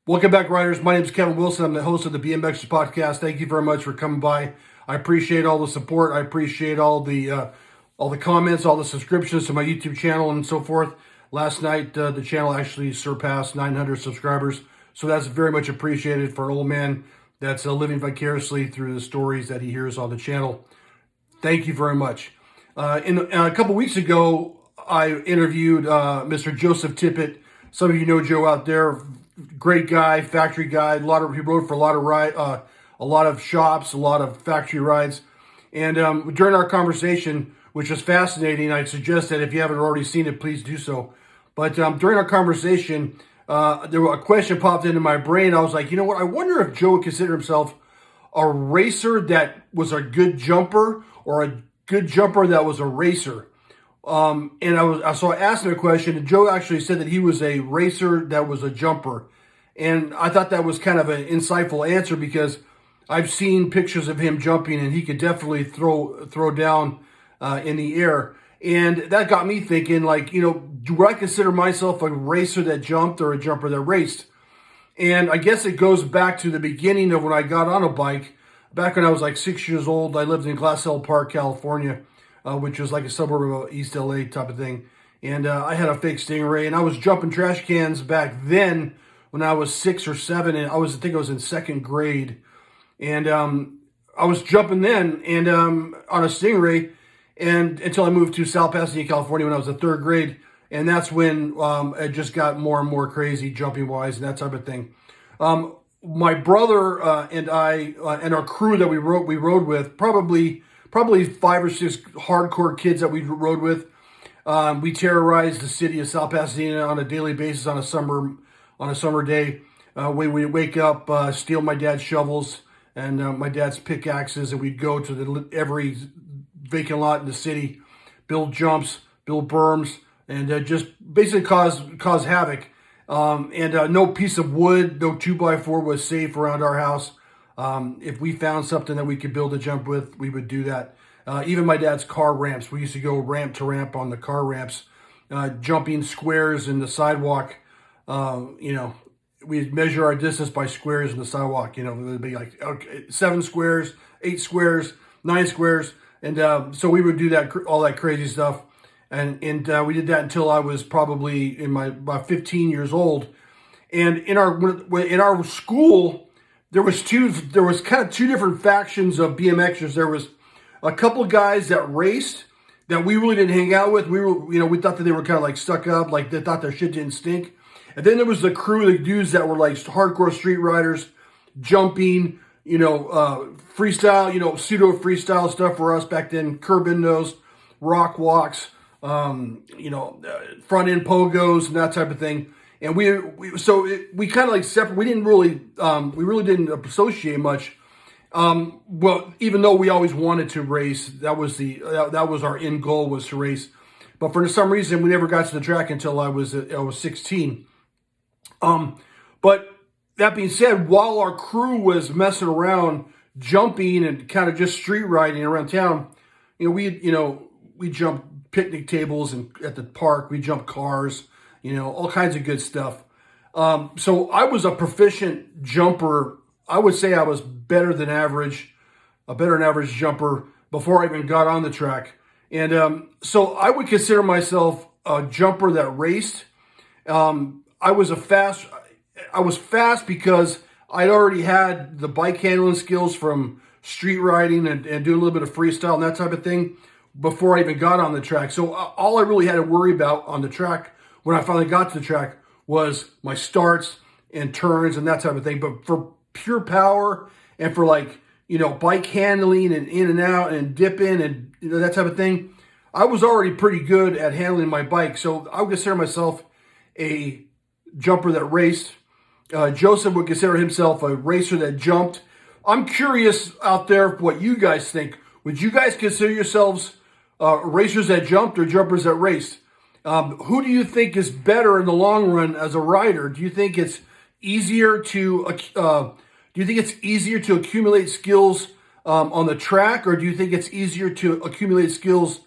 Welcome back, riders. My name is Kevin Wilson. I'm the host of the BMXPERTS Podcast. Thank you very much for coming by. I appreciate all the support. I appreciate all the comments, all the subscriptions to my YouTube channel and so forth. Last night, the channel actually surpassed 900 subscribers, so that's very much appreciated for an old man that's living vicariously through the stories that he hears on the channel. Thank you very much. A couple weeks ago, I interviewed Mr. Joseph Tippett. Some of you know Joe out there. Great guy, factory guy. He rode for a lot of shops, a lot of factory rides. And during our conversation, which was fascinating, I suggest that if you haven't already seen it, please do so. But during our conversation, a question popped into my brain. I was like, you know what? I wonder if Joe would consider himself a racer that was a good jumper or a good jumper that was a racer. So I asked him a question, and Joe actually said that he was a racer that was a jumper. And I thought that was kind of an insightful answer because I've seen pictures of him jumping, and he could definitely throw down in the air. And that got me thinking, like, do I consider myself a racer that jumped or a jumper that raced? And I guess it goes back to the beginning of when I got on a bike. Back when I was like 6 years old, I lived in Glassell Park, California, which was like a suburb of East LA type of thing. And I had a fake Stingray, and I was jumping trash cans back then when I was 6 or 7, and I think I was in second grade. And I was jumping then and on a Stingray, and until I moved to South Pasadena, California when I was in third grade. And that's when it just got more and more crazy jumping-wise and that type of thing. My brother and I and our crew that we rode with, probably 5 or 6 hardcore kids that we rode with. We terrorized the city of South Pasadena on a daily basis on a summer day. We would wake up, steal my dad's shovels and my dad's pickaxes, and we'd go to every vacant lot in the city, build jumps, build berms, and just basically cause havoc. No piece of wood, no 2x4 was safe around our house. If we found something that we could build a jump with, we would do that. Even my dad's car ramps, we used to go ramp to ramp on the car ramps, jumping squares in the sidewalk. We'd measure our distance by squares in the sidewalk. It'd be like 7 squares, 8 squares, 9 squares. And so we would do all that crazy stuff. And we did that until I was probably about 15 years old. And in our school, there was kind of two different factions of BMXers. There was a couple of guys that raced that we really didn't hang out with. We thought that they were kind of like stuck up, like they thought their shit didn't stink. And then there was the crew of dudes that were like hardcore street riders, jumping, freestyle, pseudo freestyle stuff for us back then, curb endos, rock walks, front end pogos and that type of thing. And we kind of like separate. We really didn't associate much. Well, even though we always wanted to race, that was our end goal, was to race. But for some reason, we never got to the track until I was 16. But that being said, while our crew was messing around, jumping and kind of just street riding around town, we jumped picnic tables and at the park, we jumped cars, all kinds of good stuff. So I was a proficient jumper. I would say I was a better than average jumper before I even got on the track. And so I would consider myself a jumper that raced. I was fast because I'd already had the bike handling skills from street riding and doing a little bit of freestyle and that type of thing before I even got on the track. So all I really had to worry about on the track when I finally got to the track was my starts and turns and that type of thing. But for pure power and for bike handling and in and out and dipping and that type of thing, I was already pretty good at handling my bike. So I would consider myself a jumper that raced. Joseph would consider himself a racer that jumped. I'm curious out there what you guys think. Would you guys consider yourselves racers that jumped or jumpers that raced? Who do you think is better in the long run as a rider? Do you think it's easier to accumulate skills on the track, or do you think it's easier to accumulate skills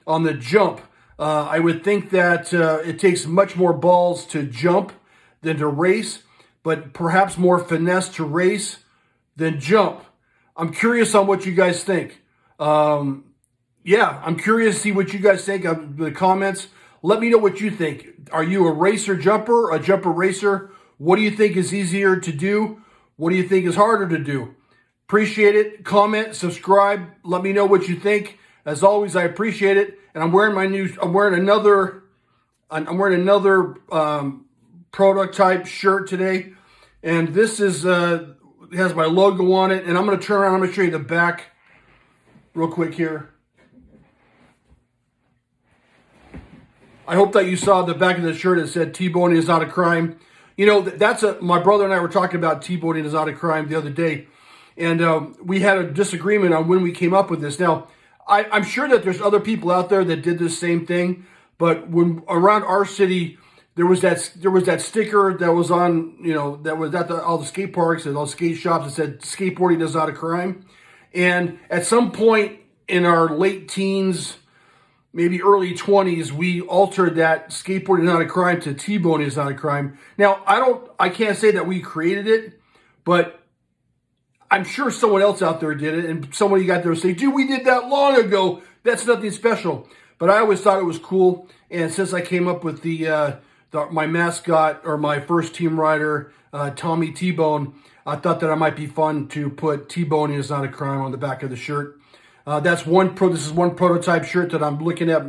on the jump? I would think that it takes much more balls to jump than to race. but perhaps more finesse to race than jump. I'm curious on what you guys think. Yeah, I'm curious to see what you guys think of the comments. Let me know what you think. Are you a racer jumper, a jumper racer? What do you think is easier to do? What do you think is harder to do? Appreciate it. Comment, subscribe. Let me know what you think. As always, I appreciate it. And I'm wearing another prototype shirt today. And this is has my logo on it. And I'm going to turn around. I'm going to show you the back real quick here. I hope that you saw the back of the shirt that said T-boning is not a crime. You know, my brother and I were talking about T-boning is not a crime the other day. And we had a disagreement on when we came up with this. Now, I'm sure that there's other people out there that did this same thing. But when around our city, there was that sticker that was on, that was at all the skate parks and all the skate shops that said skateboarding is not a crime. And at some point in our late teens, maybe early 20s, we altered that skateboarding is not a crime to T-boning is not a crime. Now, I can't say that we created it, but I'm sure someone else out there did it, and somebody got there and say, dude, we did that long ago. That's nothing special. But I always thought it was cool, and since I came up with my mascot, or my first team rider, Tommy T-Bone, I thought that it might be fun to put T-boning is not a crime on the back of the shirt. This is one prototype shirt that I'm looking at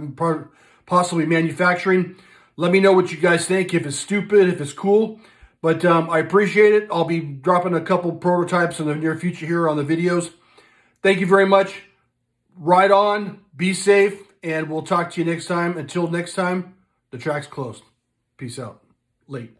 possibly manufacturing. Let me know what you guys think, if it's stupid, if it's cool. But I appreciate it. I'll be dropping a couple prototypes in the near future here on the videos. Thank you very much. Ride on, be safe, and we'll talk to you next time. Until next time, the track's closed. Peace out. Late.